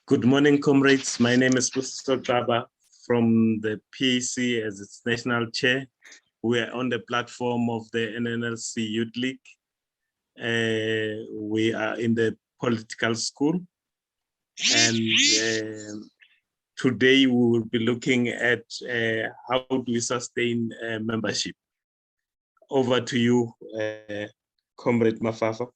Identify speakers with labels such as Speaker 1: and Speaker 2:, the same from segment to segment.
Speaker 1: Good morning, comrades. My name is Sbusiso Xaba from the PAC as its national chair. We are on the platform of the NNLC Youth League. We are in the political school, and today we will be looking at how do we sustain membership. Over to you, Comrade Mafafa.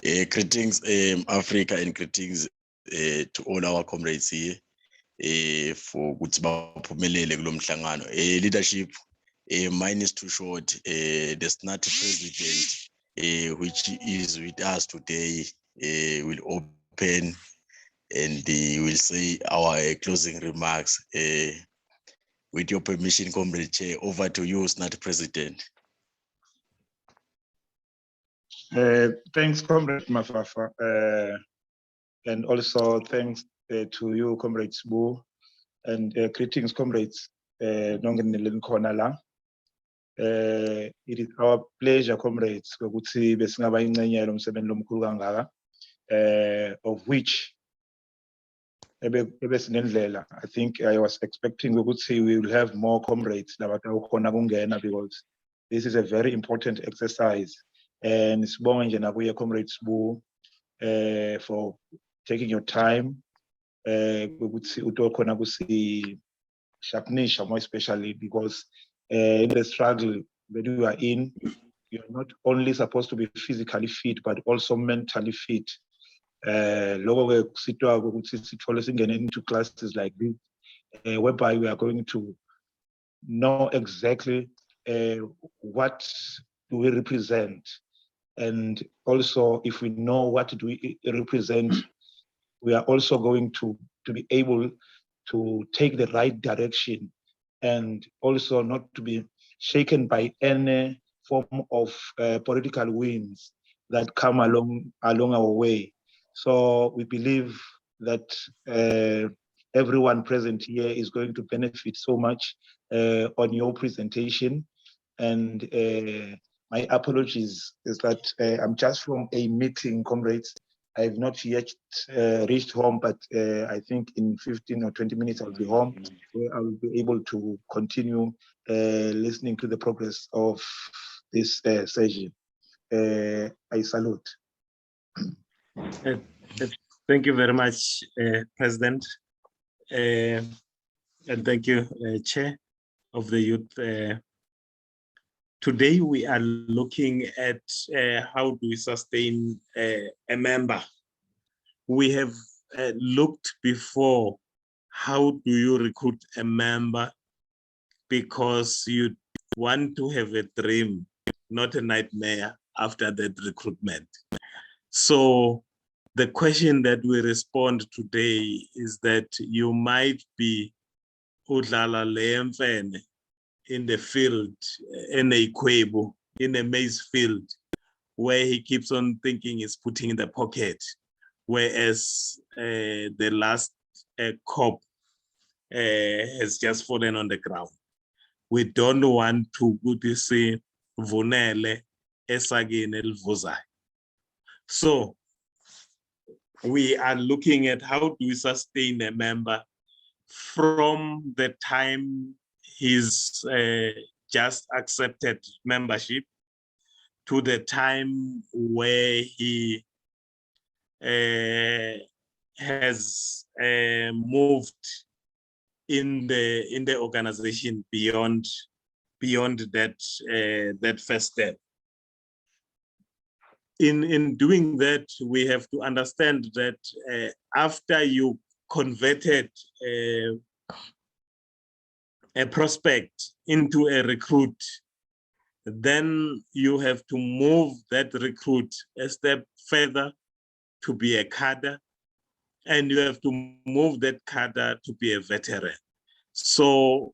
Speaker 2: Greetings, Africa, and greetings to all our comrades here for ukuthi baphumelele kulo mhlangano. Leadership, mine is too short. The SNAT president, which is with us today, will open and will say our closing remarks. With your permission, Comrade Chair, over to you, SNAT president.
Speaker 3: Thanks, Comrade Mafafa, and also thanks to you, Comrade Sbu, and greetings, comrades. It is our pleasure, comrades, of which I think I was expecting we will have more comrades because this is a very important exercise. And it's Comrade Sbu for taking your time. More especially because in the struggle that you are in, you're not only supposed to be physically fit, but also mentally fit. Into classes like this, whereby we are going to know exactly what do we represent. And also, if we know what do we represent, we are also going to be able to take the right direction and also not to be shaken by any form of political winds that come along our way. So we believe that everyone present here is going to benefit so much on your presentation. And my apologies is that I'm just from a meeting, comrades. I have not yet reached home, but I think in 15 or 20 minutes I'll be home, where I will be able to continue listening to the progress of this session. I salute.
Speaker 1: Thank you very much, President. And thank you, Chair of the Youth. Today, we are looking at how do we sustain a member. We have looked before, how do you recruit a member? Because you want to have a dream, not a nightmare after that recruitment. So the question that we respond today is that you might be udlala lemfene in the field, in a Kwebu, in a maize field, where he keeps on thinking he's putting in the pocket, whereas the last crop has just fallen on the ground. We don't want to go to say vunele esagin elvuzai. So we are looking at how do we sustain a member from the time he's just accepted membership to the time where he has moved in the organization beyond that first step. In doing that, we have to understand that after you converted a prospect into a recruit, then you have to move that recruit a step further to be a cadre, and you have to move that cadre to be a veteran. So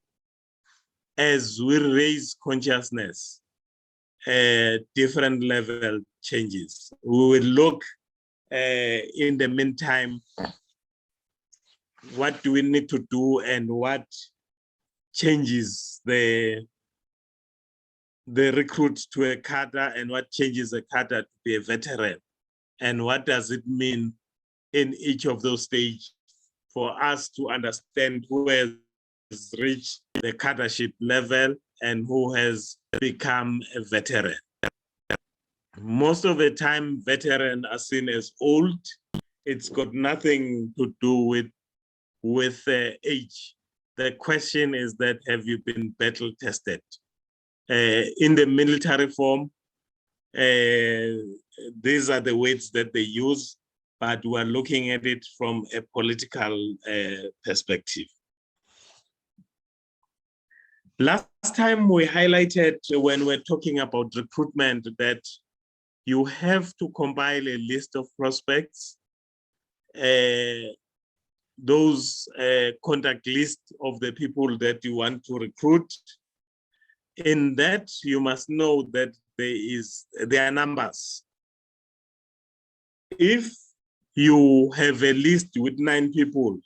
Speaker 1: as we raise consciousness, different level changes. We will look in the meantime, what do we need to do and what changes the the recruit to a cadre and what changes a cadre to be a veteran, and what does it mean in each of those stages for us to understand who has reached the cadreship level and who has become a veteran. Most of the time, veterans are seen as old. It's got nothing to do with age. The question is that, have you been battle tested? In the military form, these are the words that they use, but we're looking at it from a political perspective. Last time we highlighted when we're talking about recruitment that you have to compile a list of prospects, those contact list of the people that you want to recruit. In that, you must know that there are numbers. If you have a list with 9 people,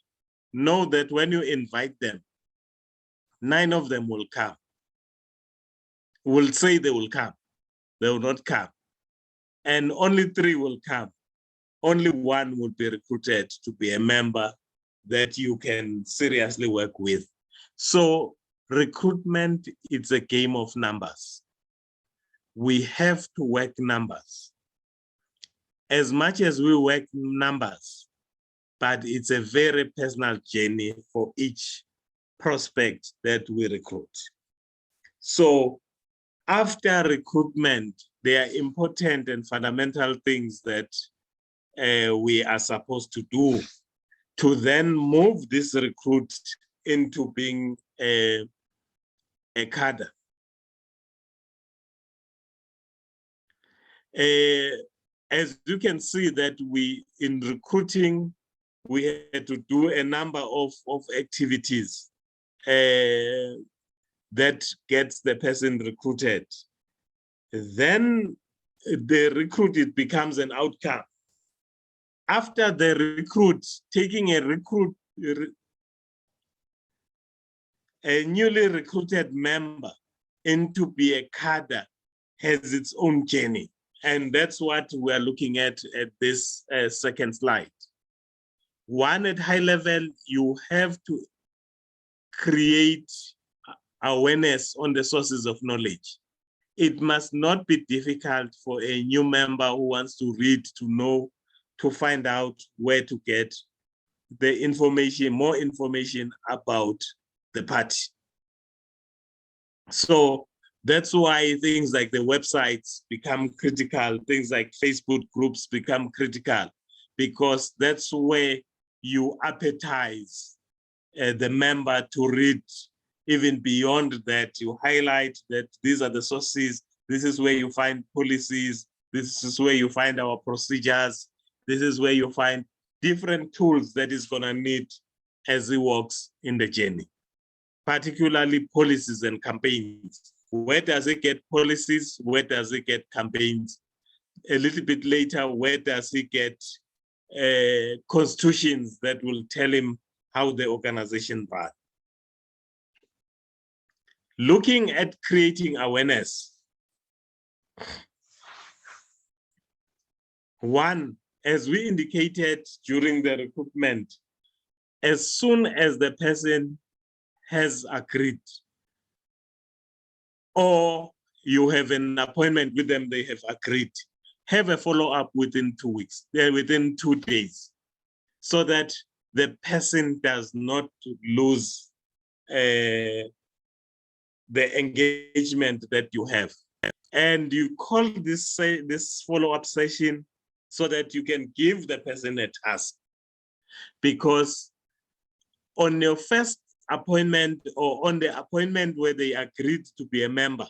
Speaker 1: know that when you invite them, 9 of them will come. Will say they will come. They will not come. And only 3 will come. Only 1 will be recruited to be a member that you can seriously work with. So recruitment is a game of numbers. We have to work numbers. As much as we work numbers, but it's a very personal journey for each prospect that we recruit. So after recruitment, there are important and fundamental things that we are supposed to do to then move this recruit into being a cadre. As you can see that in recruiting, we had to do a number of activities that gets the person recruited. Then the recruit, it becomes an outcome. After the recruit, taking a newly recruited member into be a cadre has its own journey. And that's what we're looking at this second slide. One, at high level, you have to create awareness on the sources of knowledge. It must not be difficult for a new member who wants to read to know, to find out where to get the information, more information about the party. So that's why things like the websites become critical, things like Facebook groups become critical, because that's where you appetize the member to read. Even beyond that, you highlight that these are the sources, this is where you find policies, this is where you find our procedures, this is where you find different tools that is gonna need as he walks in the journey, particularly policies and campaigns. Where does it get policies? Where does it get campaigns? A little bit later, where does he get constitutions that will tell him how the organization runs? Looking at creating awareness. One, as we indicated during the recruitment, as soon as the person has agreed, or you have an appointment with them, they have agreed, have a follow-up within 2 weeks, within 2 days, so that the person does not lose the engagement that you have. And you call this follow-up session so that you can give the person a task. Because on your first appointment or on the appointment where they agreed to be a member,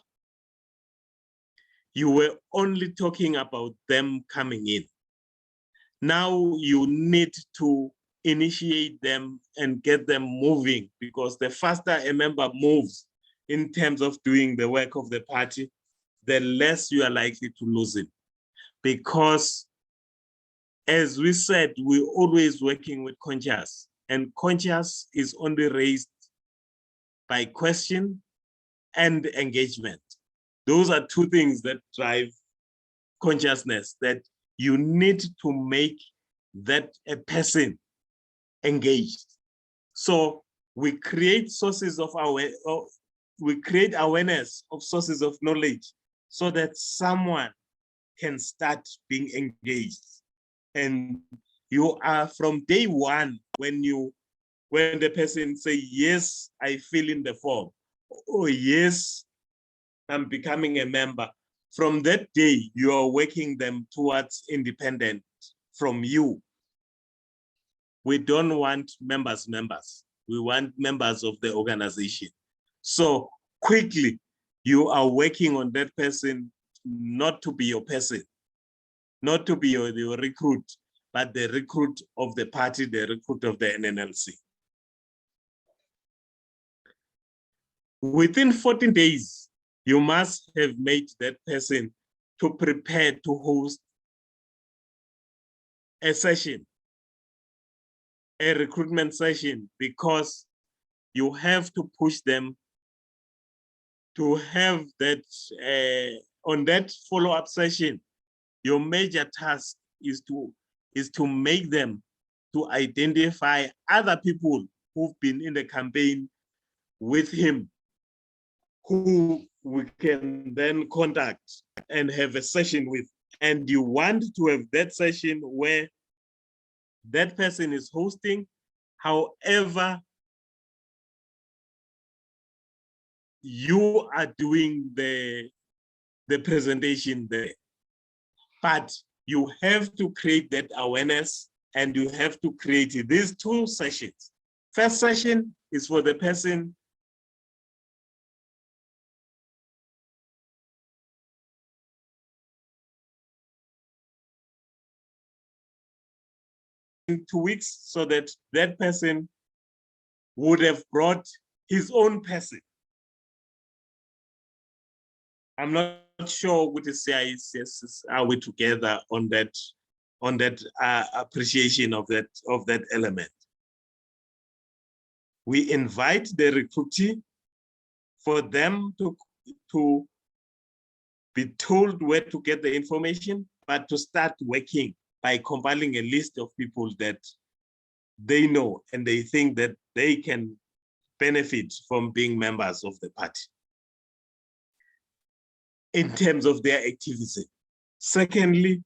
Speaker 1: you were only talking about them coming in. Now you need to initiate them and get them moving, because the faster a member moves in terms of doing the work of the party, the less you are likely to lose it. Because as we said, we're always working with conscious, and conscious is only raised by question and engagement. Those are two things that drive consciousness, that you need to make that a person engaged. So we create sources of we create awareness of sources of knowledge so that someone can start being engaged. And you are from day one, when the person say, yes, I fill in the form, or yes, I'm becoming a member. From that day, you are working them towards independent from you. We don't want members. We want members of the organization. So quickly, you are working on that person, not to be your person, not to be your recruit, but the recruit of the party, the recruit of the NNLC. Within 14 days, you must have made that person to prepare to host a session, a recruitment session, because you have to push them to have that, on that follow-up session. Your major task is to make them to identify other people who've been in the campaign with him, who we can then contact and have a session with. And you want to have that session where that person is hosting. However, you are doing the presentation there. But you have to create that awareness, and you have to create these two sessions. First session is for the person in 2 weeks, so that that person would have brought his own person. I'm not sure with the CIS, are we together on that appreciation of that element. We invite the recruitee for them to be told where to get the information, but to start working by compiling a list of people that they know and they think that they can benefit from being members of the party in terms of their activism. Secondly,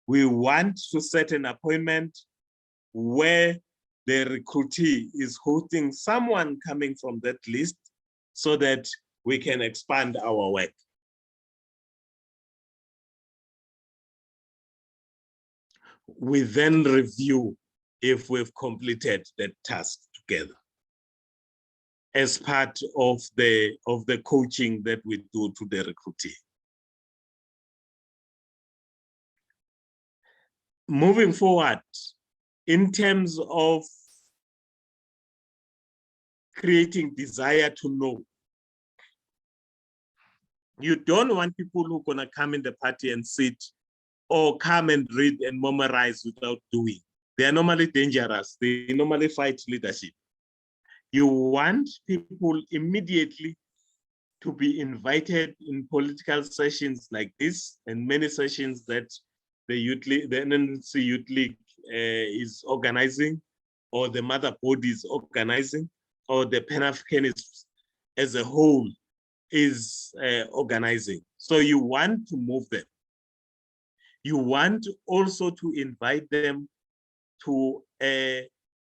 Speaker 1: we want to set an appointment where the recruitee is hosting someone coming from that list so that we can expand our work. We then review if we've completed that task together as part of the coaching that we do to the recruitee. Moving forward, in terms of creating desire to know, you don't want people who are gonna come in the party and sit or come and read and memorize without doing. They are normally dangerous. They normally fight leadership. You want people immediately to be invited in political sessions like this, and many sessions that the NNC Youth League is organizing, or the mother body is organizing, or the Pan-Africanists as a whole is organizing. So you want to move them. You want also to invite them to,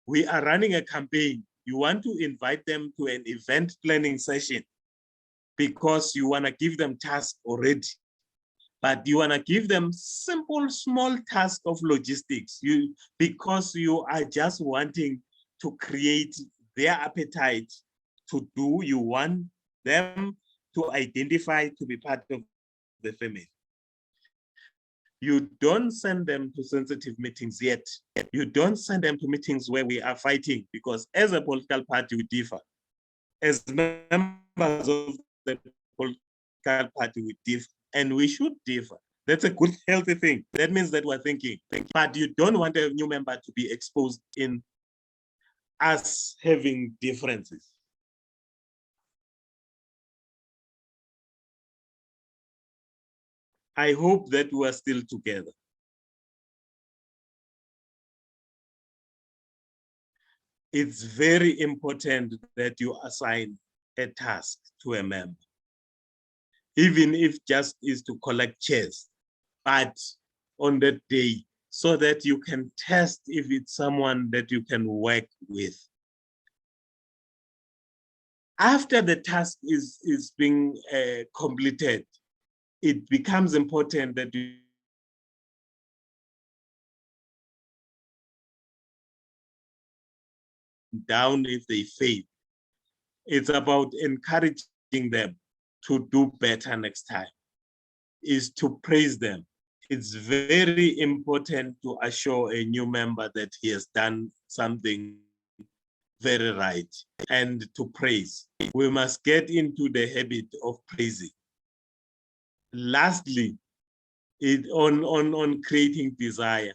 Speaker 1: we are running a campaign. You want to invite them to an event planning session, because you want to give them tasks already, but you want to give them simple, small tasks of logistics. Because you are just wanting to create their appetite to do. You want them to identify, to be part of the family. You don't send them to sensitive meetings yet. You don't send them to meetings where we are fighting, because as a political party, we differ. As members of the political party, we differ, and we should differ. That's a good, healthy thing. That means that we're thinking, but you don't want a new member to be exposed in us having differences. I hope that we are still together. It's very important that you assign a task to a member, even if just is to collect chairs, but on that day, so that you can test if it's someone that you can work with. After the task is being completed, it becomes important that you down if they fail. It's about encouraging them to do better next time, is to praise them. It's very important to assure a new member that he has done something very right and to praise. We must get into the habit of praising. Lastly, on creating desire,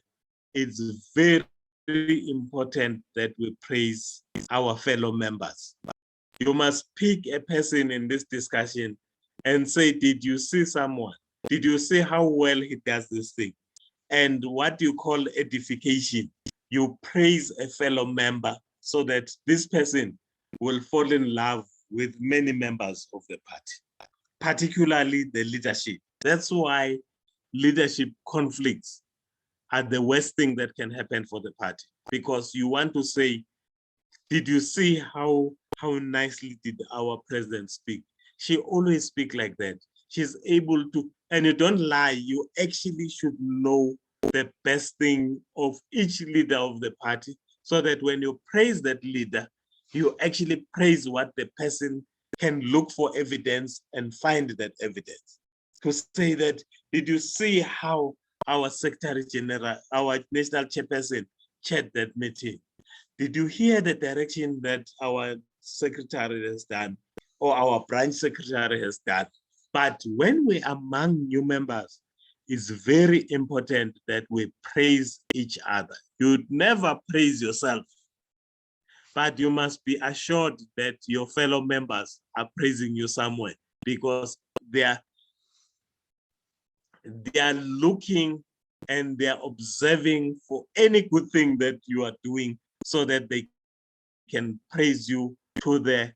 Speaker 1: it's very important that we praise our fellow members. You must pick a person in this discussion and say, did you see someone? Did you see how well he does this thing? And what you call edification, you praise a fellow member so that this person will fall in love with many members of the party, particularly the leadership. That's why leadership conflicts are the worst thing that can happen for the party, because you want to say, did you see how nicely did our president speak? She always speak like that. She's able to, and you don't lie, you actually should know the best thing of each leader of the party, so that when you praise that leader, you actually praise what the person can look for evidence and find that evidence. To say that, did you see how our Secretary General, our national chairperson chaired that meeting? Did you hear the direction that our secretary has done or our branch secretary has done? But when we are among new members, it's very important that we praise each other. You'd never praise yourself, but you must be assured that your fellow members are praising you somewhere, because they are looking and they are observing for any good thing that you are doing, so that they can praise you to the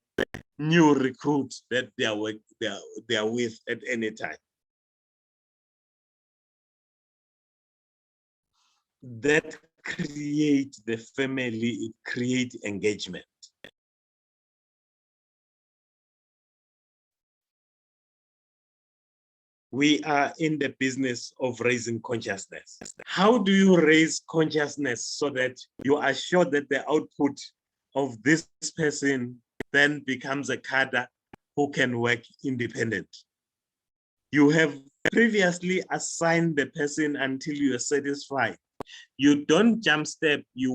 Speaker 1: new recruits that they are with at any time. That create the family, it create engagement. We are in the business of raising consciousness. How do you raise consciousness so that you are sure that the output of this person then becomes a cadre who can work independent? You have previously assigned the person until you are satisfied. You don't jump step. You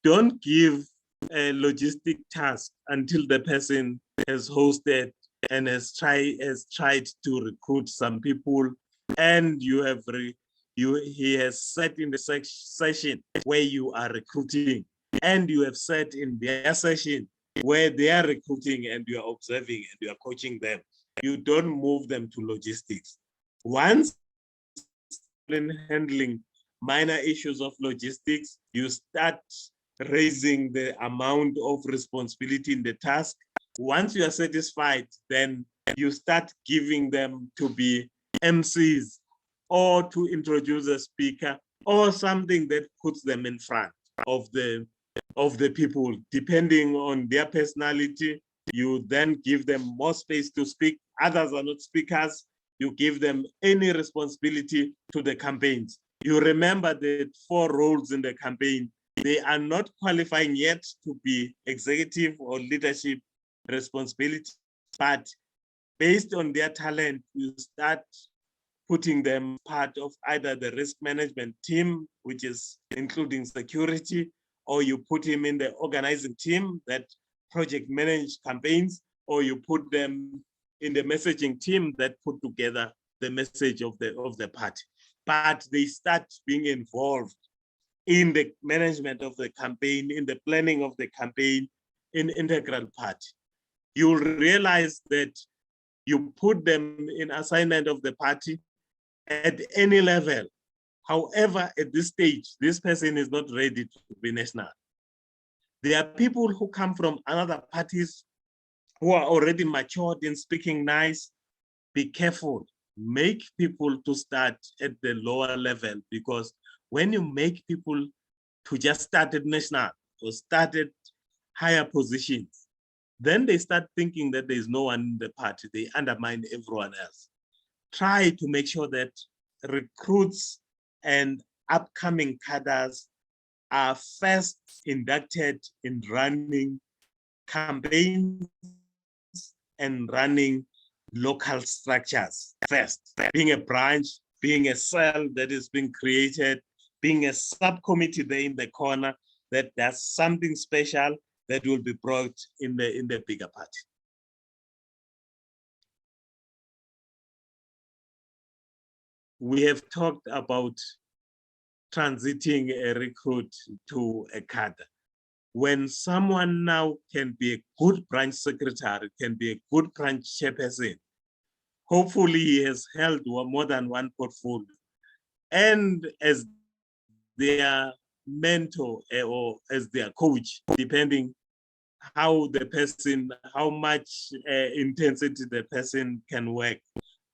Speaker 1: don't give a logistic task until the person has hosted and has tried to recruit some people, and he has sat in the session where you are recruiting, and you have sat in their session where they are recruiting, and you are observing and you are coaching them. You don't move them to logistics. Once in handling minor issues of logistics, you start raising the amount of responsibility in the task. Once you are satisfied, then you start giving them to be MCs or to introduce a speaker or something that puts them in front of the people, depending on their personality. You then give them more space to speak. Others are not speakers. You give them any responsibility to the campaigns. You remember the 4 roles in the campaign. They are not qualifying yet to be executive or leadership responsibility, but based on their talent, you start putting them part of either the risk management team, which is including security, or you put him in the organizing team that project manage campaigns, or you put them in the messaging team that put together the message of the party. But they start being involved in the management of the campaign, in the planning of the campaign, in integral part. You'll realize that you put them in assignment of the party, at any level. However, at this stage, this person is not ready to be national. There are people who come from other parties who are already matured in speaking nice. Be careful. Make people to start at the lower level, because when you make people to just start at national or start at higher positions, then they start thinking that there is no one in the party. They undermine everyone else. Try to make sure that recruits and upcoming cadres are first inducted in running campaigns and running local structures first, being a branch, being a cell that is being created, being a subcommittee there in the corner that does something special that will be brought in the bigger party. We have talked about transiting a recruit to a cadre. When someone now can be a good branch secretary, can be a good branch chairperson, hopefully he has held more than one portfolio, and as their mentor or as their coach, depending how the person, how much intensity the person can work.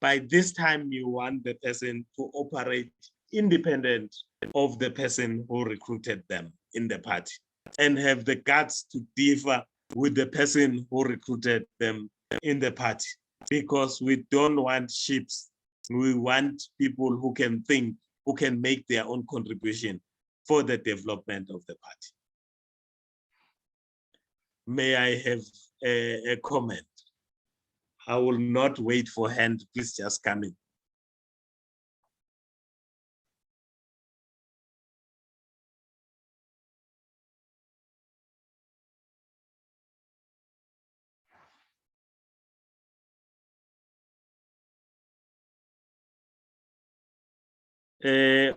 Speaker 1: By this time, you want the person to operate independent of the person who recruited them in the party and have the guts to differ with the person who recruited them in the party, because we don't want sheeps. We want people who can think, who can make their own contribution for the development of the party. May I have a comment? I will not wait for hand, please just come in.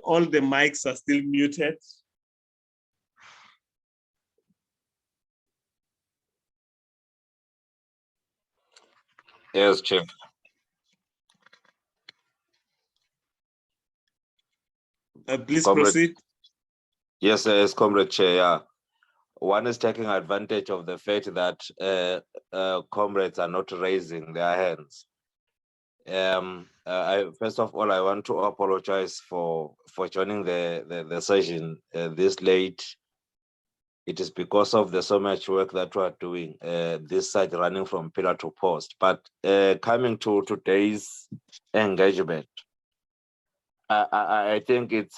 Speaker 1: All the mics are still muted.
Speaker 4: Yes, Chair.
Speaker 1: Please
Speaker 4: Comrade.
Speaker 1: proceed.
Speaker 4: Yes, Comrade Chair. Yeah. One is taking advantage of the fact that comrades are not raising their hands. First of all, I want to apologize for joining the session this late. It is because of the so much work that we are doing this side, running from pillar to post. But coming to today's engagement, I think it's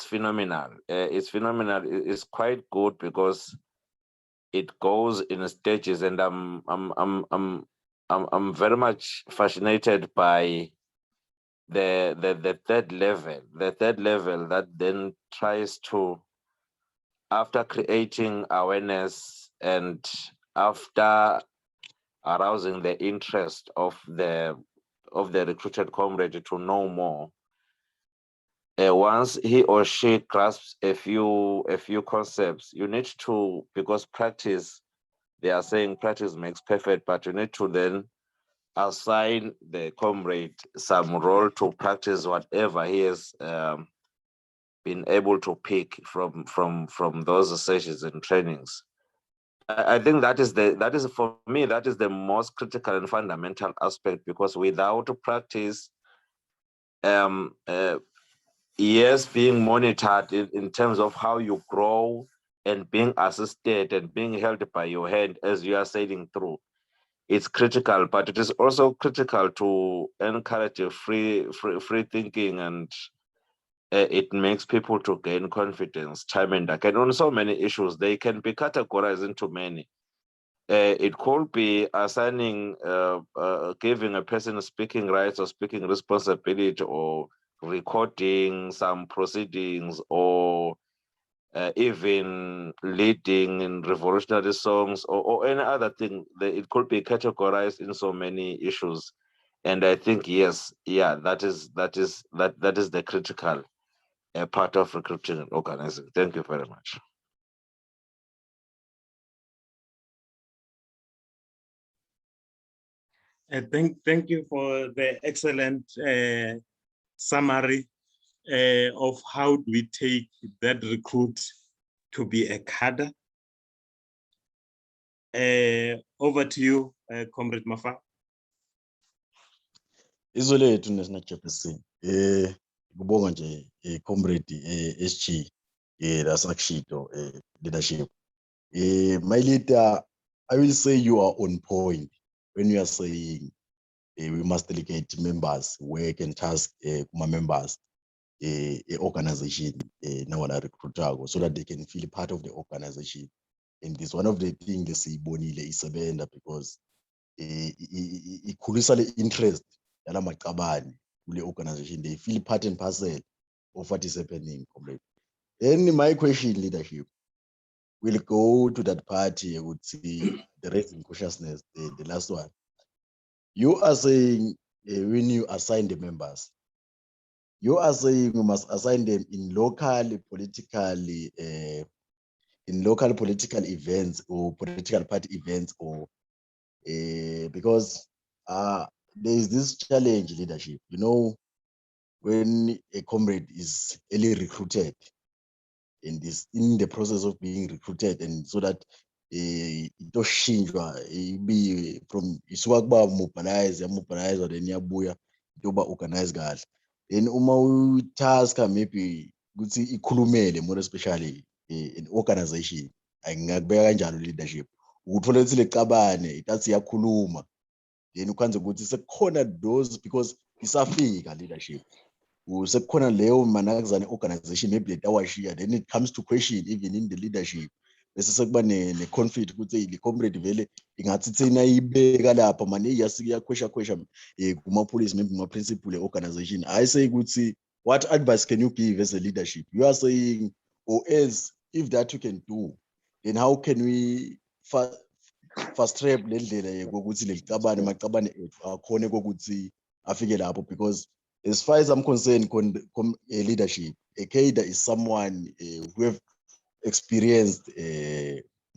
Speaker 4: phenomenal. It's phenomenal. It's quite good because it goes in stages, and I'm very much fascinated by the third level. The third level that then tries to, after creating awareness and after arousing the interest of the recruited comrade to know more, once he or she grasps a few concepts, you need to, because practice, they are saying practice makes perfect, but you need to then assign the comrade some role to practice whatever he has been able to pick from those sessions and trainings. I think that is for me, that is the most critical and fundamental aspect, because without practice, yes, being monitored in terms of how you grow and being assisted and being held by your hand as you are sailing through, it's critical. But it is also critical to encourage a free thinking, and it makes people to gain confidence time and again on so many issues. They can be categorized into many. It could be assigning, giving a person speaking rights or speaking responsibility, or recording some proceedings, or even leading in revolutionary songs, or any other thing. It could be categorized in so many issues. And I think, yes, yeah, that is the critical part of recruiting and organizing. Thank you very much.
Speaker 1: Thank you for the excellent summary of how do we take that recruit to be a cadre. Over to you, Comrade Mafa.
Speaker 2: Izolethu National Chairperson. Kubonga nje comrade SG Rasakshito leadership. My leader, I will say you are on point when you are saying we must delegate members work and task kuma members organization now recruiter so that they can feel part of the organization. And this one of the things they see bonile isebenda because ikhulisa le interest yala maqabane kule organization, they feel part and parcel of what is happening. Then my question, leadership, will go to that party. I would see the raising consciousness, the last one. You are saying when you assign the members, you are saying you must assign them in local political events or political party events, or because there is this challenge, leadership. You know, when a comrade is early recruited in the process of being recruited, and so that itoshinjwa be from isuka kuba mobilize then iyabuya yoba organize kahle, then uma task maybe ukuthi ikhulumele more especially in organization, ngingakubeka kanjalo leadership, ukuthola ukuthi lecabane itathi iyakhuluma, then ukwenza ukuthi sekukhona those because isafika leadership sekukhona leyo manakazane organization maybe letawashiya, then it comes to question even in the leadership bese sekuba ne-conflict ukuthi le comrade vele ingathi thina ibeka lapha manje iyakhwesha kuma-police maybe kuma-principal e-organization. I say ukuthi what advice can you give as a leadership? You are saying, or else if that you can do, then how can we fast track le ndlela yokuthi lecabane maqabane ethu akhone kokuthi afike lapho? Because as far as I'm concerned, leadership, a cadre is someone who have experienced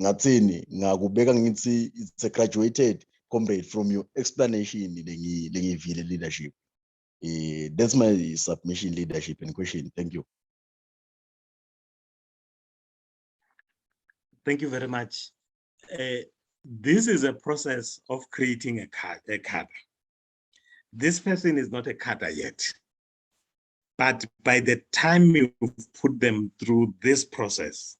Speaker 2: ngathini ngakubeka ngithi it's a graduated comrade from your explanation lengivile leadership. That's my submission, leadership, and question. Thank you.
Speaker 1: Thank you very much. This is a process of creating a cadre. This person is not a cadre yet, but by the time you put them through this process,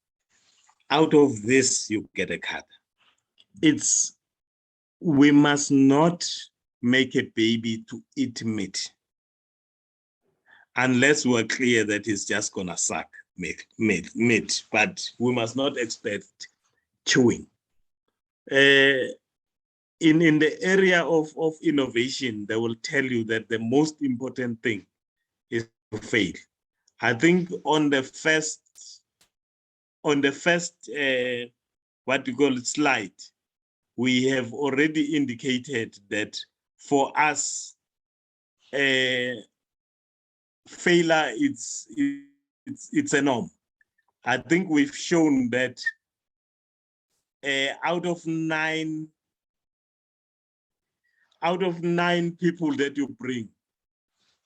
Speaker 1: out of this you get a cadre. We must not make a baby to eat meat unless we're clear that it's just gonna suck meat, but we must not expect chewing. In the area of innovation, they will tell you that the most important thing is to fail. I think on the first what you call it slide, we have already indicated that for us, failure it's a norm. I think we've shown that out of nine people that you bring,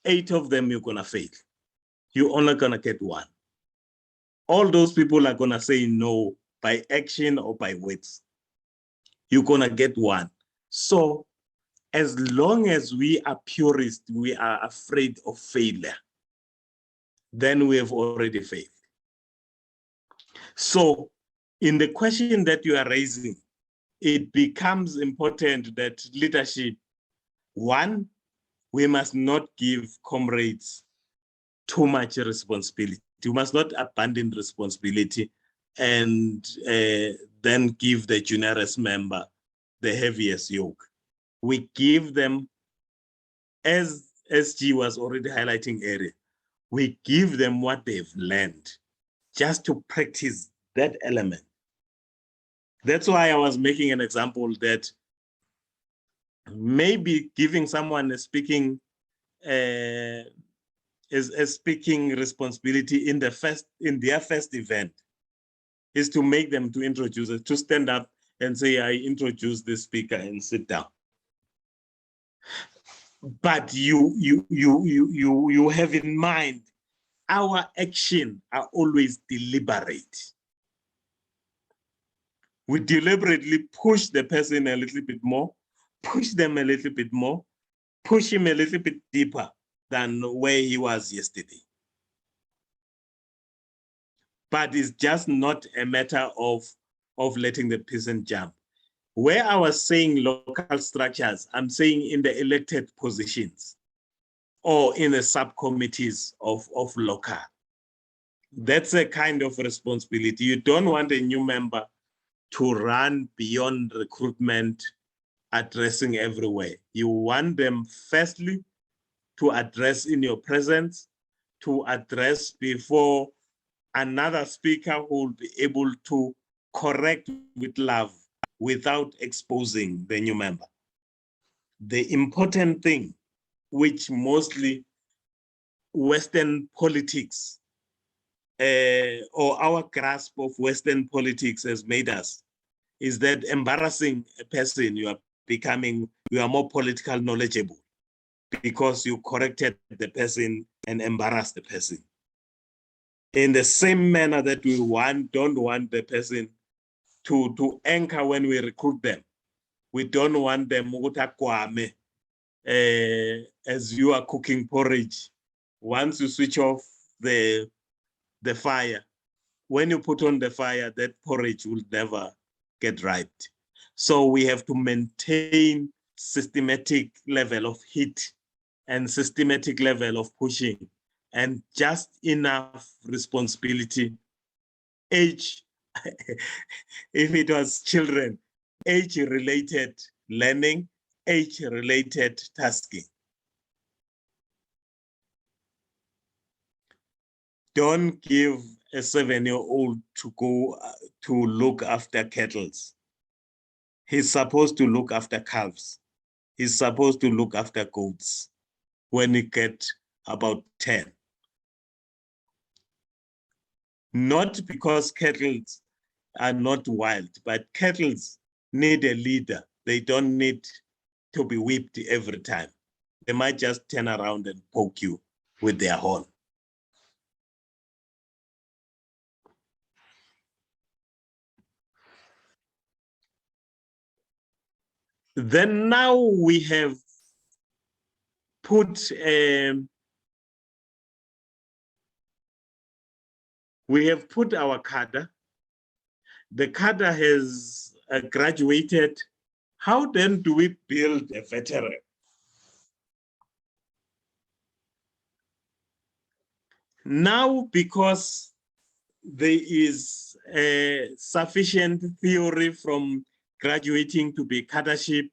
Speaker 1: 8 of them you're gonna fail. You're only gonna get 1. All those people are gonna say no by action or by words. You're gonna get 1. So as long as we are purists, we are afraid of failure, then we have already failed. So in the question that you are raising, it becomes important that leadership, 1, we must not give comrades too much responsibility. We must not abandon responsibility and then give the juniorest member the heaviest yoke. We give them, as SG was already highlighting earlier, we give them what they've learned just to practice that element. That's why I was making an example that maybe giving someone a speaking speaking responsibility in their first event is to make them to introduce it, to stand up and say, I introduce this speaker and sit down. But you have in mind, our action are always deliberate. We deliberately push the person a little bit more, push them a little bit more, push him a little bit deeper than where he was yesterday. But it's just not a matter of letting the person jump. Where I was saying local structures, I'm saying in the elected positions or in the subcommittees of local. That's a kind of responsibility. You don't want a new member to run beyond recruitment, addressing everywhere. You want them firstly to address in your presence, to address before another speaker who will be able to correct with love without exposing the new member. The important thing, which mostly Western politics or our grasp of Western politics has made us, is that embarrassing a person, you are more political knowledgeable because you corrected the person and embarrassed the person. In the same manner that we don't want the person to anchor when we recruit them. We don't want them as you are cooking porridge. Once you switch off the fire, when you put on the fire, that porridge will never get right. So we have to maintain systematic level of heat and systematic level of pushing and just enough responsibility. Age, if it was children, age-related learning, age-related tasking. Don't give a 7-year-old to go to look after cattle. He's supposed to look after calves. He's supposed to look after goats when he gets about 10. Not because cattle are not wild, but cattle need a leader. They don't need to be whipped every time. They might just turn around and poke you with their horn. Then now we have put our cadre. The cadre has graduated. How then do we build a veteran? Now, because there is sufficient theory from graduating to be cadreship,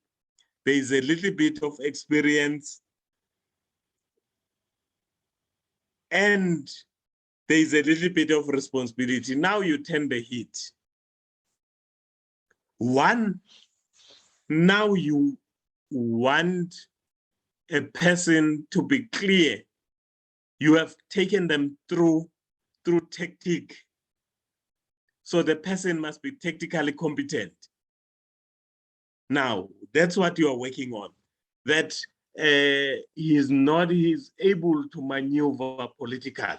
Speaker 1: there is a little bit of experience, and there is a little bit of responsibility. Now you turn the heat. One, now you want a person to be clear. You have taken them through tactic. So the person must be tactically competent. Now, that's what you are working on. That he's able to maneuver politically.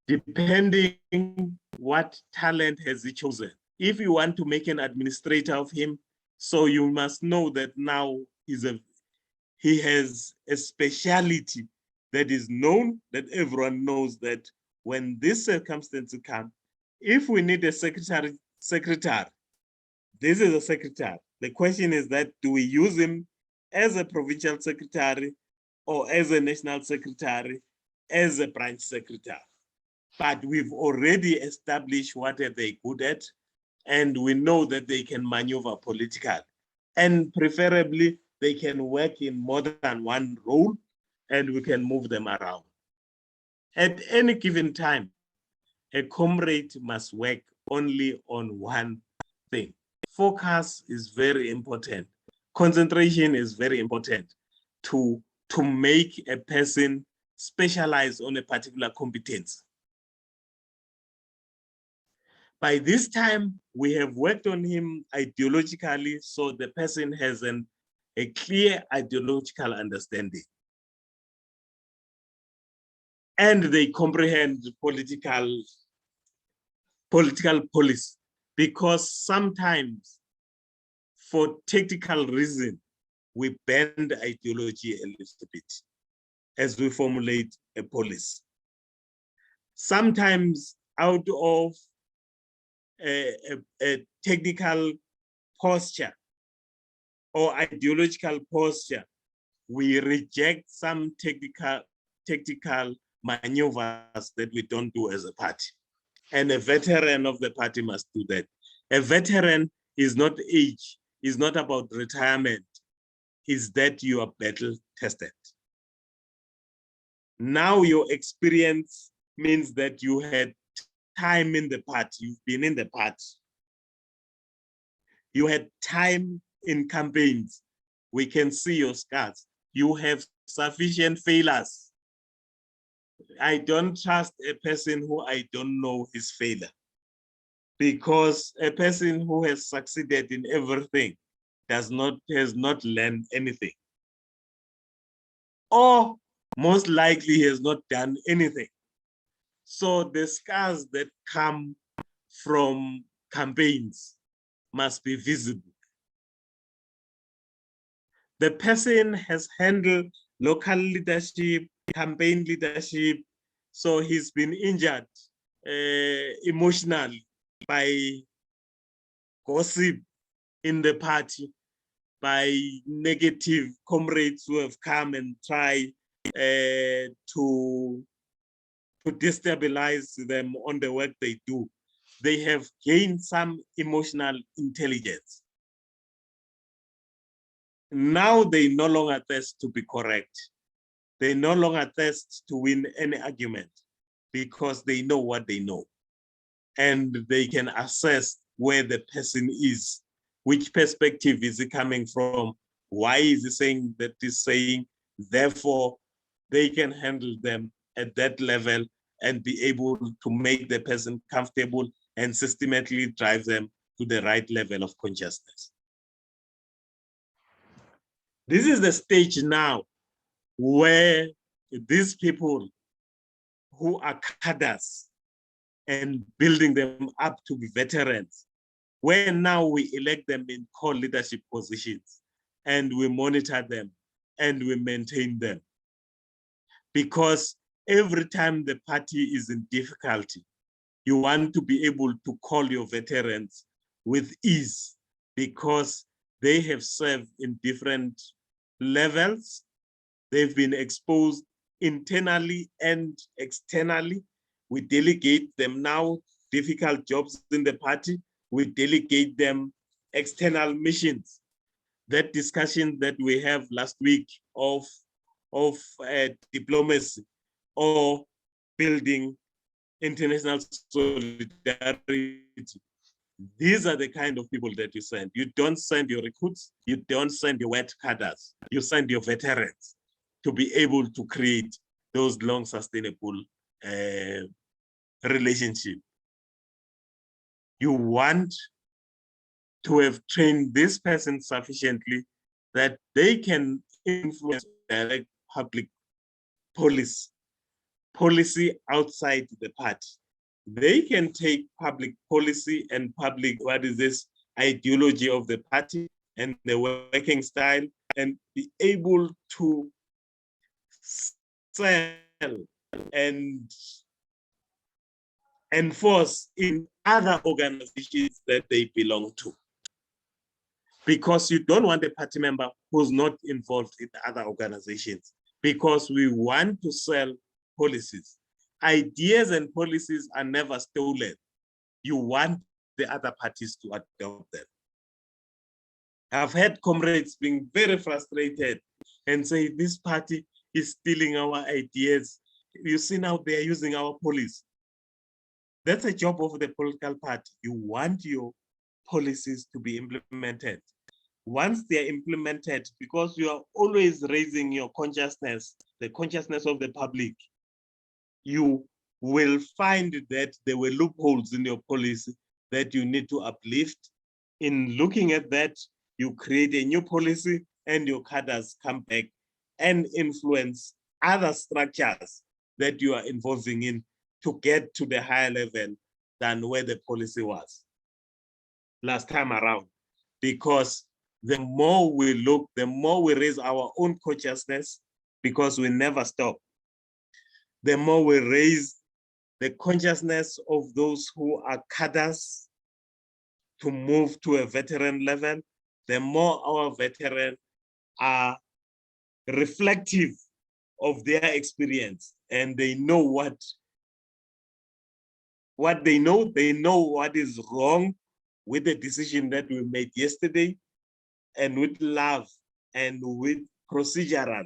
Speaker 1: Depending what talent has he chosen. If you want to make an administrator of him, so you must know that now he has a speciality that is known, that everyone knows that when this circumstance comes, if we need a secretary, this is a secretary. The question is that, do we use him as a provincial secretary or as a national secretary, as a branch secretary? But we've already established what are they good at, and we know that they can maneuver politically. And preferably, they can work in more than one role, and we can move them around. At any given time, a comrade must work only on one thing. Focus is very important. Concentration is very important to make a person specialize on a particular competence. By this time, we have worked on him ideologically, so the person has a clear ideological understanding. And they comprehend political policy, because sometimes for tactical reason, we bend ideology a little bit as we formulate a policy. Sometimes out of a technical posture or ideological posture, we reject some tactical maneuvers that we don't do as a party. And a veteran of the party must do that. A veteran is not age, is not about retirement, is that you are battle tested. Now your experience means that you had time in the party, you've been in the party. You had time in campaigns. We can see your scars. You have sufficient failures. I don't trust a person who I don't know his failure, because a person who has succeeded in everything has not learned anything, or most likely has not done anything. So the scars that come from campaigns must be visible. The person has handled local leadership, campaign leadership, so he's been injured emotionally by gossip in the party, by negative comrades who have come and try to destabilize them on the work they do. They have gained some emotional intelligence. Now they no longer thirst to be correct. They no longer thirst to win any argument, because they know what they know. And they can assess where the person is, which perspective is he coming from, why is he saying that he's saying, therefore they can handle them at that level and be able to make the person comfortable and systematically drive them to the right level of consciousness. This is the stage now where these people who are cadres and building them up to be veterans, where now we elect them in core leadership positions and we monitor them and we maintain them. Because every time the party is in difficulty, you want to be able to call your veterans with ease, because they have served in different levels. They've been exposed internally and externally. We delegate them now difficult jobs in the party. We delegate them external missions. That discussion that we have last week of diplomacy or building international solidarity. These are the kind of people that you send. You don't send your recruits, you don't send your wet cadres, you send your veterans to be able to create those long sustainable relationships. You want to have trained this person sufficiently that they can influence direct public policy outside the party. They can take public policy and public, ideology of the party and the working style, and be able to sell and enforce in other organizations that they belong to. Because you don't want a party member who's not involved in other organizations, because we want to sell policies. Ideas and policies are never stolen. You want the other parties to adopt them. I've had comrades being very frustrated and say, this party is stealing our ideas. You see now they are using our policy. That's a job of the political party. You want your policies to be implemented. Once they are implemented, because you are always raising your consciousness, the consciousness of the public, you will find that there were loopholes in your policy that you need to uplift. In looking at that, you create a new policy and your cadres come back and influence other structures that you are involving in to get to the higher level than where the policy was last time around. Because the more we look, the more we raise our own consciousness, because we never stop, the more we raise the consciousness of those who are cadres to move to a veteran level, the more our veterans are reflective of their experience and they know what they know what is wrong with the decision that we made yesterday, and with love and with procedural,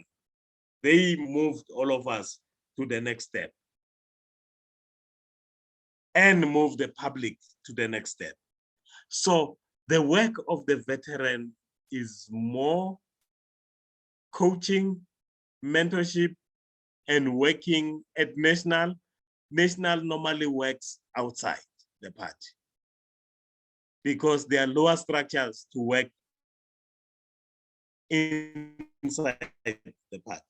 Speaker 1: they moved all of us to the next step and move the public to the next step. So the work of the veteran is more coaching, mentorship, and working at national. National normally works outside the party because there are lower structures to work inside the party.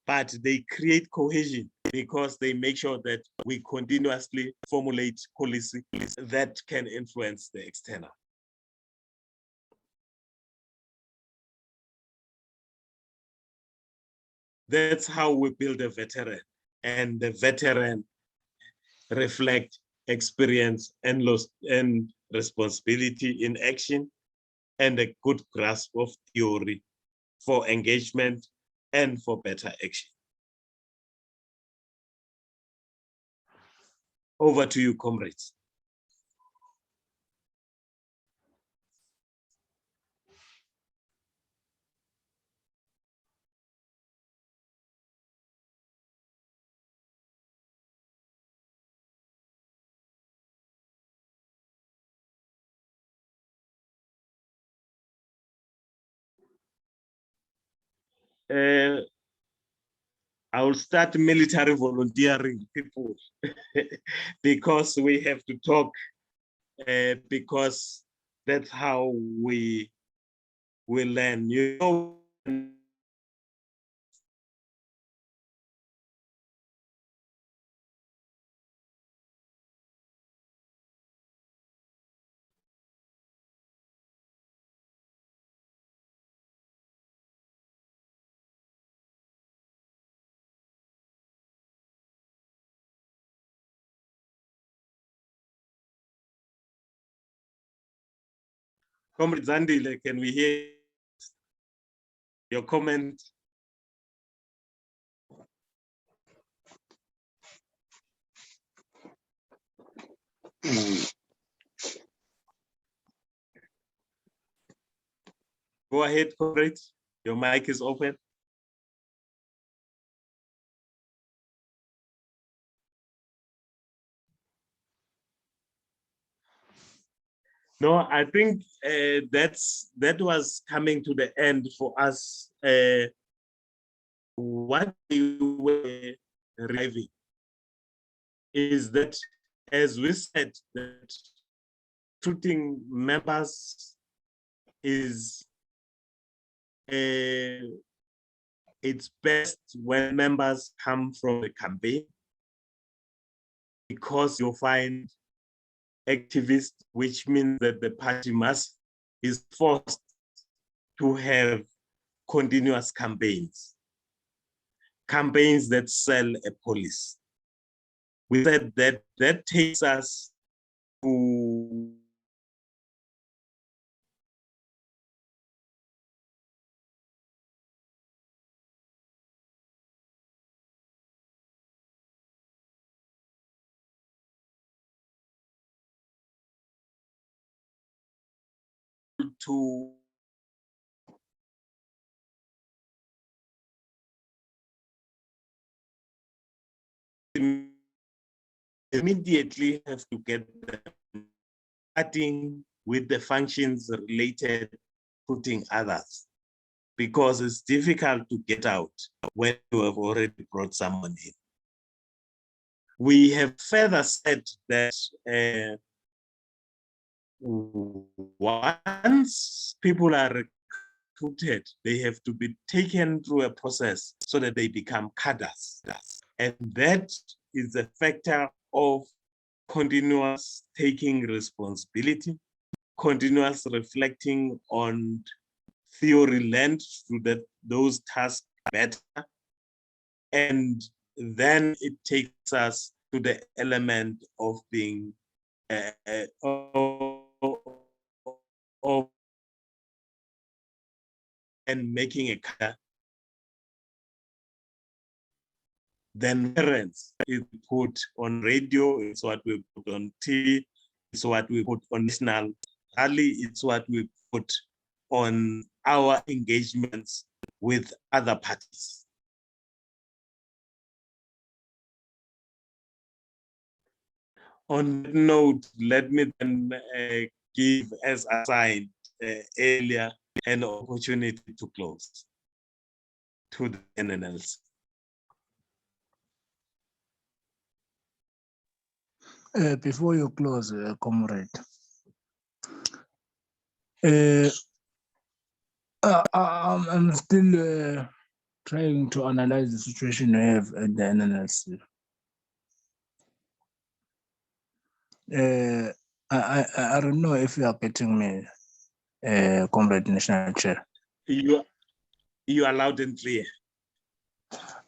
Speaker 1: But they create cohesion because they make sure that we continuously formulate policy that can influence the external. That's how we build a veteran, and the veteran reflect experience and responsibility in action and a good grasp of theory for engagement and for better action. Over to you, comrades. I will start military volunteering people because we have to talk, because that's how we learn. You know, Comrade Zandile, can we hear your comment? Go ahead, comrade. Your mic is open. No, I think that was coming to the end for us. What we were arriving is that, as we said, that recruiting members is it's best when members come from the campaign, because you'll find activists, which means that the party is forced to have continuous campaigns that sell a policy. We said that takes us to immediately have to get them starting with the functions related to putting others, because it's difficult to get out when you have already brought someone in. We have further said that once people are recruited, they have to be taken through a process so that they become cadres. And that is a factor of continuous taking responsibility, continuous reflecting on theory learned to those tasks better. And then it takes us to the element of being and making a cadre. Then parents is put on radio, it's what we put on TV, it's what we put on national rally, it's what we put on our engagements with other parties. On that note, let me then give, as assigned earlier, an opportunity to close to the NNLs.
Speaker 5: Before you close, comrade, I'm still trying to analyze the situation we have at the NNLC. I don't know if you are getting me, Comrade National Chair.
Speaker 1: You are loud and clear.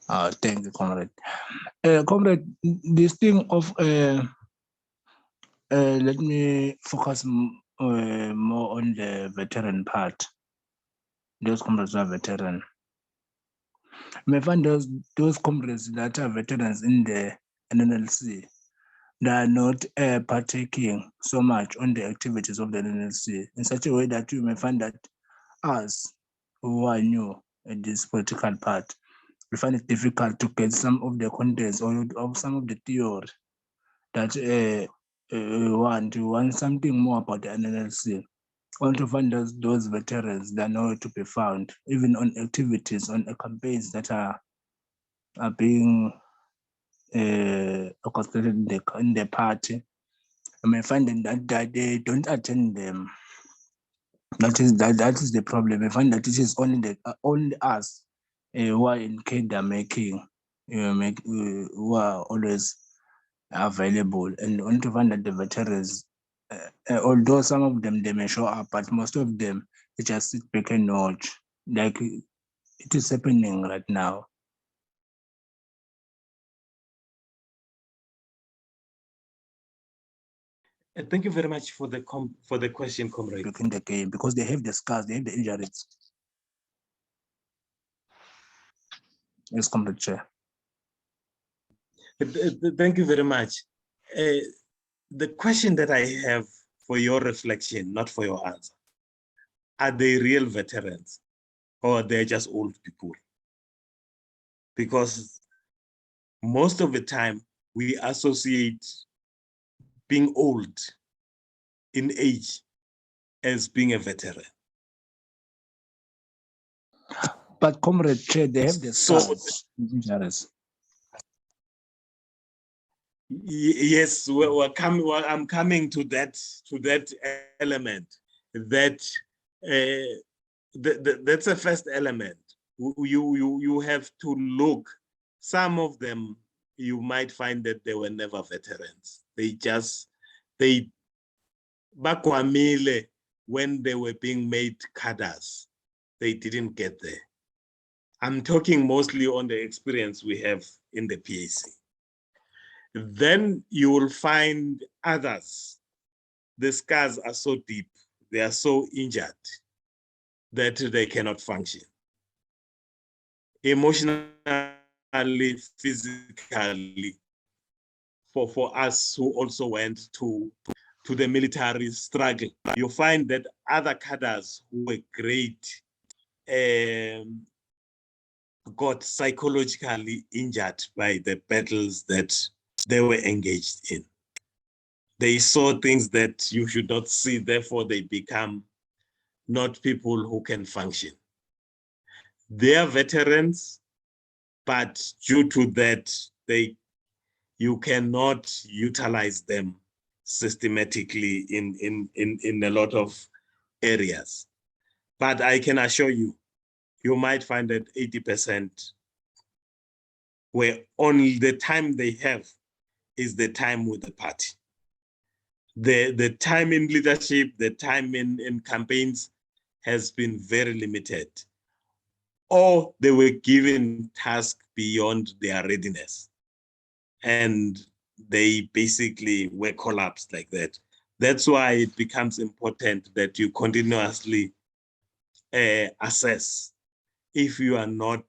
Speaker 5: Thank you, Comrade. Comrade, this thing of let me focus more on the veteran part. Those comrades are veteran. You may find those comrades that are veterans in the NNLC, they are not partaking so much on the activities of the NNLC in such a way that you may find that us who are new at this political part, we find it difficult to get some of the contents or of some of the theory that want something more about the NNLC. Want to find those veterans that are nowhere to be found, even on activities, on campaigns that are being orchestrated in the party. You may find that they don't attend them. That is the problem. I find that it is only us who are in cadre making, who are always available, and only to find that the veterans, although some of them they may show up, but most of them they just sit back and watch, like it is happening right now.
Speaker 1: Thank you very much for the question, comrade.
Speaker 5: In the game, because they have the scars, they have the injuries. Yes, Comrade Chair.
Speaker 1: Thank you very much. The question that I have for your reflection, not for your answer, are they real veterans or they're just old people? Because most of the time we associate being old in age as being a veteran.
Speaker 5: But Comrade Chair, they have the scars, injuries.
Speaker 1: Yes, I'm coming to that element. That's a first element. You have to look. Some of them you might find that they were never veterans. They bakwamile when they were being made cadres. They didn't get there. I'm talking mostly on the experience we have in the PAC. Then you will find others. The scars are so deep, they are so injured that they cannot function. Emotionally, physically, for us who also went to the military struggle, you find that other cadres who were great got psychologically injured by the battles that they were engaged in. They saw things that you should not see, therefore they become not people who can function. They are veterans, but due to that, you cannot utilize them systematically in a lot of areas. But I can assure you, you might find that 80% where only the time they have is the time with the party. The time in leadership, the time in campaigns has been very limited. Or they were given tasks beyond their readiness. And they basically were collapsed like that. That's why it becomes important that you continuously assess if you are not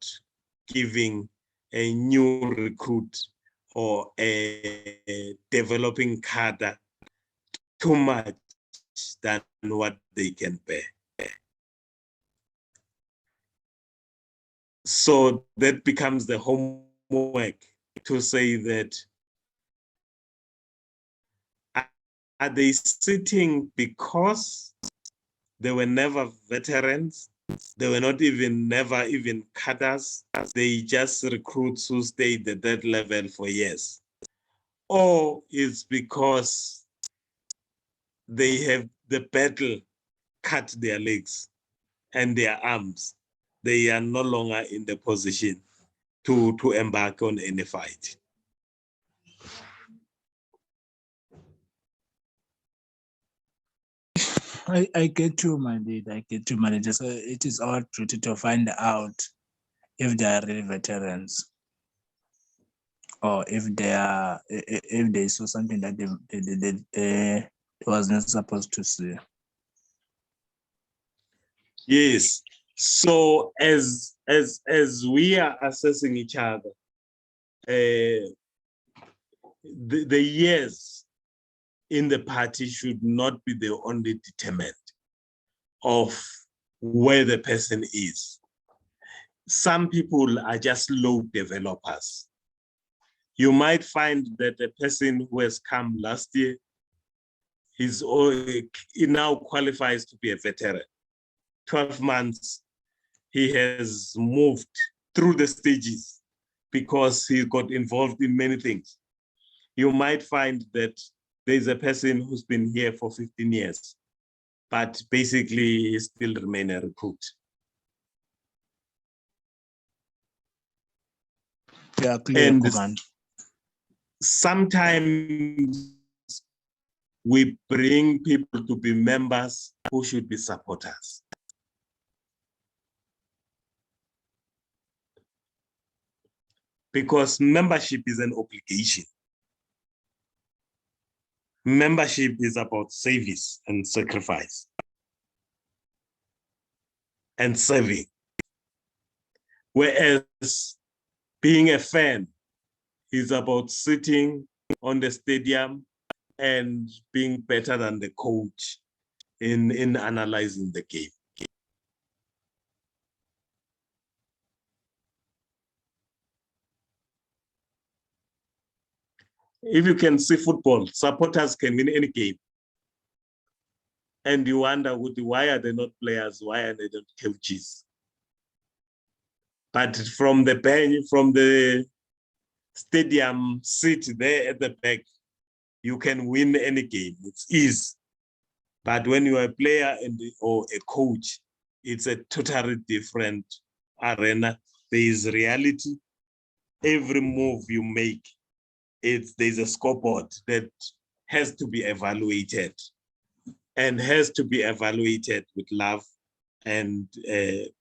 Speaker 1: giving a new recruit or a developing cadre too much than what they can bear. So that becomes the homework to say that, are they sitting because they were never veterans? They were not never even cadres. They just recruits who stayed at that level for years. Or it's because they have the battle cut their legs and their arms. They are no longer in the position to embark on any fight.
Speaker 5: I get you, my leader. I get you, my leader. So it is our duty to find out if they are really veterans, or if they saw something that they was not supposed to see.
Speaker 1: Yes. So as we are assessing each other, the years in the party should not be the only determinant of where the person is. Some people are just low developers. You might find that a person who has come last year, he now qualifies to be a veteran. 12 months, he has moved through the stages because he got involved in many things. You might find that there's a person who's been here for 15 years, but basically he still remains a recruit.
Speaker 5: Yeah, clear,
Speaker 1: and
Speaker 5: command.
Speaker 1: Sometimes we bring people to be members who should be supporters. Because membership is an obligation. Membership is about service and sacrifice and serving. Whereas being a fan is about sitting on the stadium and being better than the coach in analyzing the game. If you can see football, supporters can win any game. And you wonder, why are they not players? Why are they not coaches? But from the bench, from the stadium seat there at the back, you can win any game. It's easy. But when you are a player or a coach, it's a totally different arena. There is reality. Every move you make, there's a scoreboard that has to be evaluated, and has to be evaluated with love and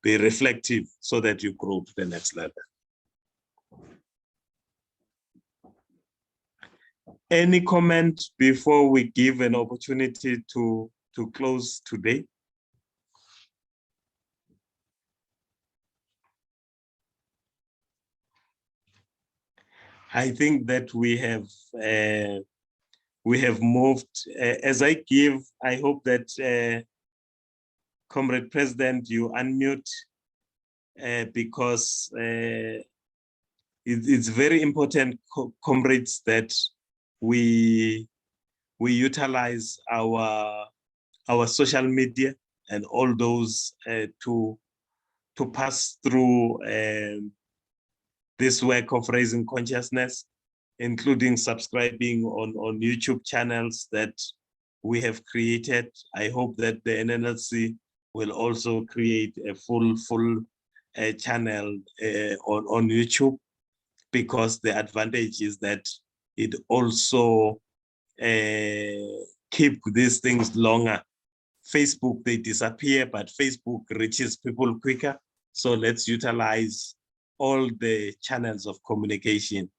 Speaker 1: be reflective so that you grow to the next level. Any comment before we give an opportunity to close today? I think that we have moved. As I give, I hope that Comrade President, you unmute because it's very important, comrades, that we utilize our social media and all those to pass through this work of raising consciousness, including subscribing on YouTube channels that we have created. I hope that the NNLC will also create a full channel on YouTube, because the advantage is that it also keep these things longer. Facebook, they disappear, but Facebook reaches people quicker. So let's utilize all the channels of communication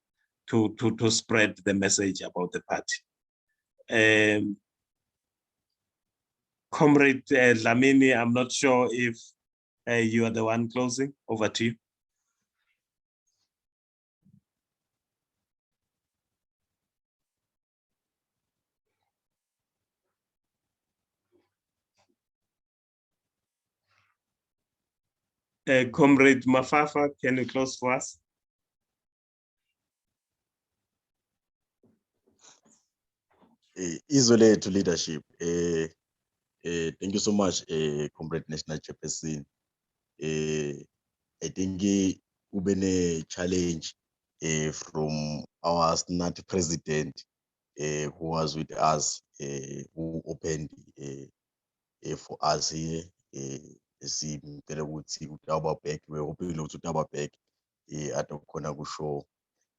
Speaker 1: to spread the message about the party. Comrade Dlamini, I'm not sure if you are the one closing. Over to you. Comrade Mafafa, can you close for us?
Speaker 2: Izole to leadership. Thank you so much, Comrade National Chairperson. I think we've a challenge from our Senate President who was with us, who opened for us here. Simcela ukuthi uTaba back, we're hoping to Utaba back atokhona kusho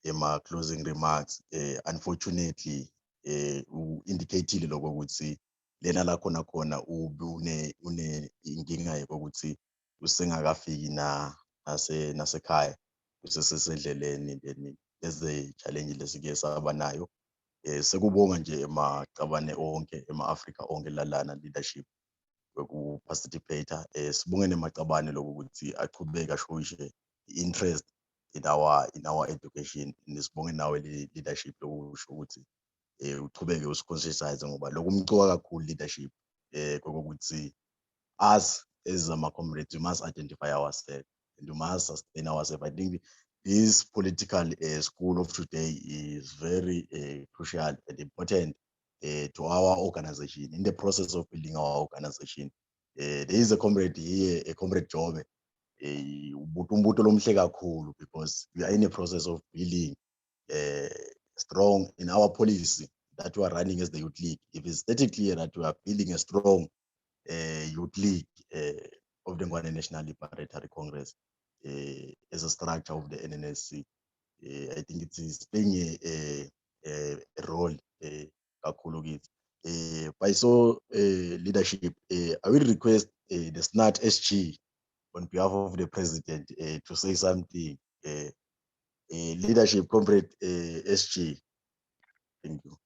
Speaker 2: ema-closing remarks. Unfortunately, u-indicatile lokho ukuthi lena la khona ube une inkinga yokuthi usengakafiki nasekhaya, usesesendleleni. Then lezi challenge lesike saba nayo. Sekubonga nje emaqabane onke ema-Afrika onke lalana leadership ku-participate. Sibonge nemaqabane lokuthi aqhubeka ashoyishe interest in our education. Nisibonge nawe leadership lokusho ukuthi uchubeke usiconscientize ngoba lokumcuka kakhulu leadership kokuthi us as ama-comrades, we must identify ourselves and we must sustain ourselves. I think this political school of today is very crucial and important to our organization. In the process of building our organization, there is a comrade here, a comrade Jobe, because we are in a process of building strong in our policy that we are running as the youth league. If it's stated clear that we are building a strong youth league of the Ngwane National Liberatory Congress as a structure of the NNSC, I think it is playing a role. By so leadership, I will request the SNAT SG on behalf of the president to say something. Leadership, comrade SG. Thank you.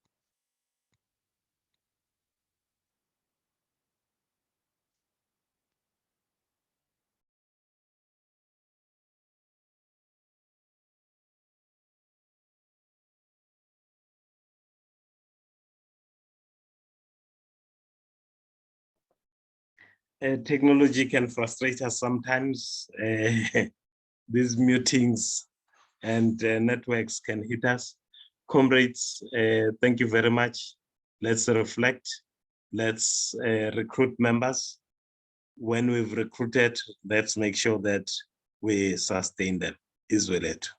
Speaker 1: Technology can frustrate us sometimes. These mutings and networks can hit us. Comrades, thank you very much. Let's reflect. Let's recruit members. When we've recruited, let's make sure that we sustain them. Izwelethu.